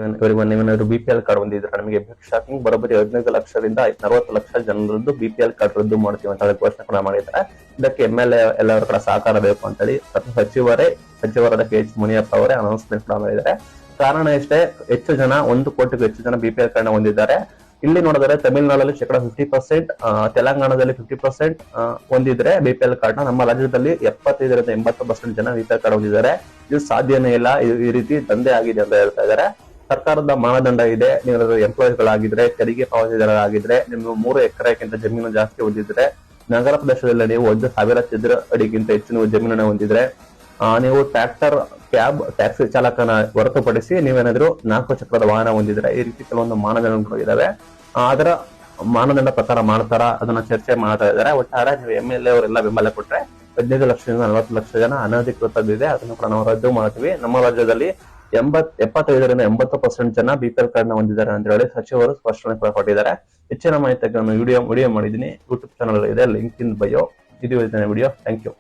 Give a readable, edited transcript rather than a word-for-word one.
ಇವರಿಗೆ ನೀವೇನಾದ್ರು BPL card ಹೊಂದಿದ್ರೆ ನಮಗೆ ಶಾಕಿಂಗ್ ಬರೋಬ್ಬರಿ 15 ಲಕ್ಷದಿಂದ 40 ಲಕ್ಷ ಜನರದ್ದು BPL ಕಾರ್ಡ್ ರದ್ದು ಮಾಡ್ತೀವಿ ಅಂತ ಹೇಳಿ ಘೋಷಣೆ ಕೂಡ ಮಾಡಿದ್ದಾರೆ. ಇದಕ್ಕೆ MLA ಎಲ್ಲರ ಕೂಡ ಸಹಕಾರ ಬೇಕು ಅಂತ ಹೇಳಿ ಸಚಿವರಾದ KH ಮುನಿಯಪ್ಪ ಅವರೇ ಅನೌನ್ಸ್ಮೆಂಟ್ ಕೂಡ ಮಾಡಿದ್ದಾರೆ. ಕಾರಣ ಇಷ್ಟೇ, ಹೆಚ್ಚು ಜನ 1 ಕೋಟಿಗೂ ಹೆಚ್ಚು ಜನ BPL ಕಾರ್ಡ್ ಹೊಂದಿದ್ದಾರೆ. ಇಲ್ಲಿ ನೋಡಿದ್ರೆ ತಮಿಳುನಾಡಲ್ಲಿ 50%, ತೆಲಂಗಾಣದಲ್ಲಿ 50% ಹೊಂದಿದ್ರೆ BPL ಕಾರ್ಡ್ ನ. ನಮ್ಮ ರಾಜ್ಯದಲ್ಲಿ 75ರಿಂದ 80% ಜನ BPL ಕಾರ್ಡ್ ಹೊಂದಿದ್ದಾರೆ. ಇದು ಸಾಧ್ಯನೇ ಇಲ್ಲ, ಈ ರೀತಿ ದಂಧೆ ಆಗಿದೆ ಅಂತ ಹೇಳ್ತಾ ಇದ್ದಾರೆ. ಸರ್ಕಾರದ ಮಾನದಂಡ ಇದೆ, ನೀವು ಎಂಪ್ಲಾಯೀಸ್ ಗಳಾಗಿದ್ರೆ, ತೆರಿಗೆ ಪಾವತಿದಾರರಾಗಿದ್ರೆ, ನಿಮ್ಗೆ 3 ಎಕರೆಗಿಂತ ಜಮೀನು ಜಾಸ್ತಿ ಹೊಂದಿದ್ರೆ, ನಗರ ಪ್ರದೇಶದಲ್ಲಿ ನೀವು 1,000 ಚದರ ಅಡಿಗಿಂತ ಹೆಚ್ಚು ನೀವು ಜಮೀನನ್ನ ಹೊಂದಿದ್ರೆ, ನೀವು ಟ್ರ್ಯಾಕ್ಟರ್, ಕ್ಯಾಬ್, ಟ್ಯಾಕ್ಸಿ ಚಾಲಕನ ಹೊರತುಪಡಿಸಿ ನೀವೇನಾದ್ರೂ 4 ಚಕ್ರದ ವಾಹನ ಹೊಂದಿದ್ರೆ, ಈ ರೀತಿ ಕೆಲವೊಂದು ಮಾನದಂಡಗಳು ಇದಾವೆ. ಅದರ ಮಾನದಂಡ ಪ್ರಕಾರ ಮಾಡ್ತಾರ, ಅದನ್ನ ಚರ್ಚೆ ಮಾಡ್ತಾ ಇದ್ದಾರೆ. ಒಟ್ಟಾರೆ ನೀವು MLA ಅವರೆಲ್ಲ ಬೆಂಬಲ ಕೊಟ್ರೆ 15 ಲಕ್ಷದಿಂದ 40 ಲಕ್ಷ ಜನ ಅನಧಿಕೃತವಿದೆ, ಅದನ್ನು ಕೂಡ ನಾವು ರದ್ದು ಮಾಡ್ತೀವಿ. ನಮ್ಮ ರಾಜ್ಯದಲ್ಲಿ 75ರಿಂದ 80% ಜನ BPL ಕಾರ್ಡ್ ನ ಹೊಂದಿದ್ದಾರೆ ಅಂತ ಹೇಳಿ ಸಚಿವರು ಸ್ಪಷ್ಟನೆ ಕೊಟ್ಟಿದ್ದಾರೆ. ಹೆಚ್ಚಿನ ಮಾಹಿತಿಯನ್ನು ವಿಡಿಯೋ ಮಾಡಿದ್ದೀನಿ, ಯೂಟ್ಯೂಬ್ ಚಾನಲ್ ಇದೆ, ಲಿಂಕ್ ಇನ್ ಬಯೋ. ಇದು ವಿಡಿಯೋ. Thank you.